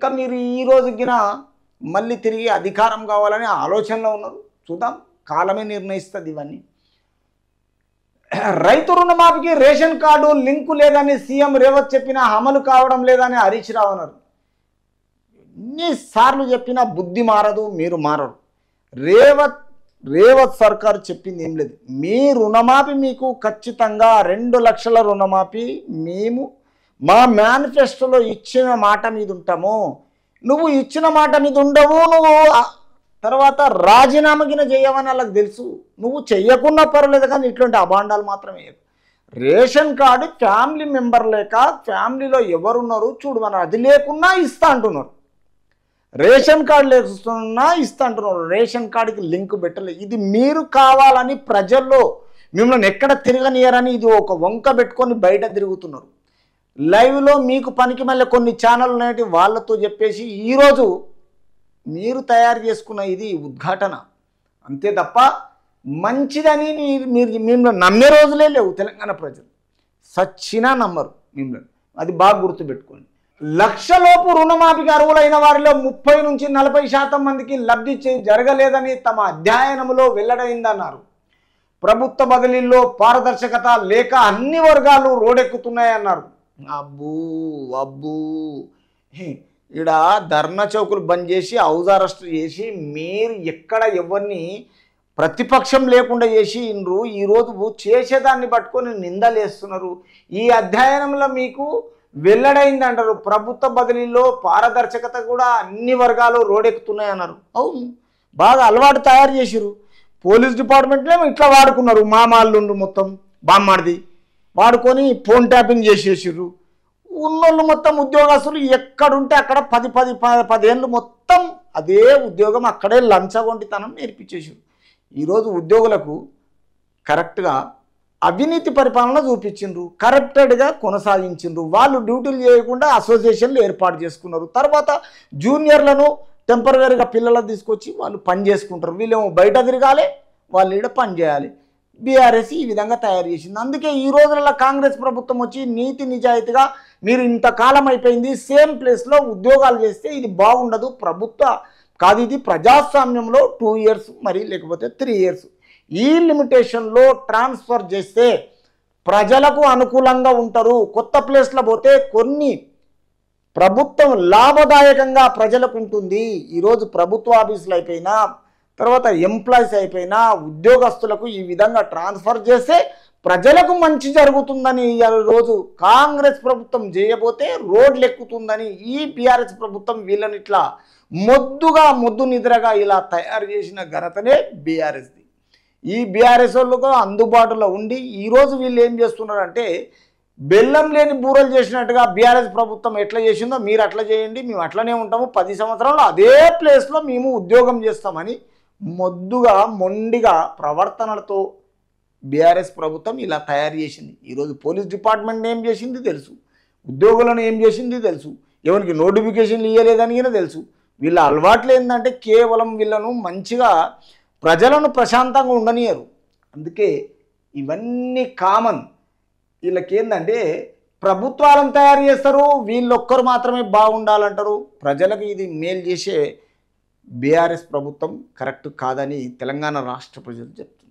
ఇంకా మీరు ఈ రోజుకిన మళ్ళీ తిరిగి అధికారం కావాలని ఆలోచనలో ఉన్నారు. చూద్దాం, కాలమే నిర్ణయిస్తుంది ఇవన్నీ. రైతు రుణమాఫీకి రేషన్ కార్డు లింకు లేదని సీఎం రేవంత్ చెప్పినా అమలు కావడం లేదని హరీష్ రావు అన్నారు. ఎన్నిసార్లు చెప్పినా బుద్ధి మారదు, మీరు మారరు. రేవంత్ సర్కారు చెప్పింది ఏం లేదు. మీ రుణమాఫీ మీకు ఖచ్చితంగా 2 లక్షల రుణమాఫీ మేము మా మేనిఫెస్టోలో ఇచ్చిన మాట మీద ఉంటాము. నువ్వు ఇచ్చిన మాట మీద ఉండవు, నువ్వు తర్వాత రాజీనామాకిన చేయవని వాళ్ళకి తెలుసు. నువ్వు చెయ్యకున్నా పర్వాలేదు, కానీ ఇట్లాంటి అభాండాలు మాత్రమే. రేషన్ కార్డు ఫ్యామిలీ మెంబర్ లేక ఫ్యామిలీలో ఎవరున్నారు చూడమన్నారు, అది లేకున్నా ఇస్తా అంటున్నారు. రేషన్ కార్డు లేకున్నా ఇస్తా అంటున్నారు. రేషన్ కార్డుకి లింక్ పెట్టలేదు. ఇది మీరు కావాలని ప్రజల్లో మిమ్మల్ని ఎక్కడ తిరగనియరని ఇది ఒక వంక పెట్టుకొని బయట తిరుగుతున్నారు. లైవ్లో మీకు పనికి మళ్ళీ కొన్ని ఛానల్ అనేవి వాళ్ళతో చెప్పేసి ఈరోజు మీరు తయారు చేసుకున్న ఇది ఉద్ఘాటన అంతే తప్ప మంచిదని మీరు మిమ్మల్ని నమ్మే రోజులే లేవు. తెలంగాణ ప్రజలు సచ్చినా నమ్మరు మిమ్మల్ని, అది బాగా గుర్తుపెట్టుకోండి. లక్షలోపు రుణమాఫీకి అర్హులైన వారిలో 30 నుంచి 40% మందికి లబ్ధి జరగలేదని తమ అధ్యయనంలో వెల్లడైందన్నారు. ప్రభుత్వ బదిలీల్లో పారదర్శకత లేక అన్ని వర్గాలు రోడెక్కుతున్నాయన్నారు. అబ్బూ ఈడ ధర్నా చౌకులు బంద్ చేసి హౌస్ అరెస్ట్ చేసి మీరు ఎక్కడ ఎవరిని ప్రతిపక్షం లేకుండా చేసి ఇన్రు ఈరోజు చేసేదాన్ని పట్టుకొని నిందలేస్తున్నారు. ఈ అధ్యయనంలో మీకు వెల్లడైంది అంటారు. ప్రభుత్వ బదిలీలో పారదర్శకత కూడా అన్ని వర్గాలు రోడెక్కుతున్నాయన్నారు. అవును, బాగా అలవాటు తయారు చేసిరు. పోలీస్ డిపార్ట్మెంట్లో ఇట్లా వాడుకున్నారు. మామాళ్ళు మొత్తం బామ్మాడిది వాడుకొని ఫోన్ ట్యాపింగ్ చేసేసారు. ఉన్నోళ్ళు మొత్తం ఉద్యోగస్తులు ఎక్కడుంటే అక్కడ 10 ఏళ్ళు మొత్తం అదే ఉద్యోగం అక్కడే లంచగొంటితనం నేర్పించేసారు. ఈరోజు ఉద్యోగులకు కరెక్ట్గా అవినీతి పరిపాలన చూపించిండ్రు, కరప్టెడ్గా కొనసాగించిండ్రు. వాళ్ళు డ్యూటీలు చేయకుండా అసోసియేషన్లు ఏర్పాటు చేసుకున్నారు. తర్వాత జూనియర్లను టెంపరీగా పిల్లలను తీసుకొచ్చి వాళ్ళు పని చేసుకుంటారు. వీళ్ళేమో బయట తిరగాలి, వాళ్ళు ఈడ పని చేయాలి. బీఆర్ఎస్ ఈ విధంగా తయారు చేసింది. అందుకే ఈ రోజులలో కాంగ్రెస్ ప్రభుత్వం వచ్చి నీతి నిజాయితీగా మీరు ఇంతకాలం అయిపోయింది సేమ్ ప్లేస్లో ఉద్యోగాలు చేస్తే ఇది బాగుండదు, ప్రభుత్వ కాదు ఇది ప్రజాస్వామ్యంలో 2 ఇయర్స్ మరి లేకపోతే 3 ఇయర్స్ ఈ లిమిటేషన్లో ట్రాన్స్ఫర్ చేస్తే ప్రజలకు అనుకూలంగా ఉంటారు. కొత్త ప్లేస్లో పోతే కొన్ని ప్రభుత్వం లాభదాయకంగా ప్రజలకు ఉంటుంది. ఈరోజు ప్రభుత్వ ఆఫీసులు అయిపోయినా తర్వాత ఎంప్లాయీస్ అయిపోయినా ఉద్యోగస్తులకు ఈ విధంగా ట్రాన్స్ఫర్ చేస్తే ప్రజలకు మంచి జరుగుతుందని రోజు కాంగ్రెస్ ప్రభుత్వం చేయబోతే రోడ్లు ఎక్కుతుందని ఈ బీఆర్ఎస్ ప్రభుత్వం వీళ్ళని ఇట్లా మొద్దు నిద్రగా ఇలా తయారు చేసిన ఘనతనే బీఆర్ఎస్ది. ఈ బీఆర్ఎస్ వాళ్ళకు అందుబాటులో ఉండి ఈరోజు వీళ్ళు ఏం చేస్తున్నారంటే బెల్లం లేని బూరలు చేసినట్టుగా బీఆర్ఎస్ ప్రభుత్వం ఎట్లా చేసిందో మీరు అట్లా చేయండి, మేము అట్లనే ఉంటాము, 10 సంవత్సరాలు అదే ప్లేస్లో మేము ఉద్యోగం చేస్తామని మొండిగా ప్రవర్తనలతో బీఆర్ఎస్ ప్రభుత్వం ఇలా తయారు చేసింది. ఈరోజు పోలీస్ డిపార్ట్మెంట్ ఏం చేసింది తెలుసు, ఉద్యోగులను ఏం చేసింది తెలుసు, ఎవరికి నోటిఫికేషన్లు ఇవ్వలేదని తెలుసు. వీళ్ళ అలవాట్లు ఏంటంటే కేవలం వీళ్ళను మంచిగా ప్రజలను ప్రశాంతంగా ఉండనియరు. అందుకే ఇవన్నీ కామన్. వీళ్ళకేందంటే ప్రభుత్వాలను తయారు చేస్తారు, వీళ్ళొక్కరు మాత్రమే బాగుండాలంటారు. ప్రజలకు ఇది మేలు చేసే బీఆర్ఎస్ ప్రభుత్వం కరెక్ట్ కాదని తెలంగాణ రాష్ట్ర ప్రజలు చెప్తారు.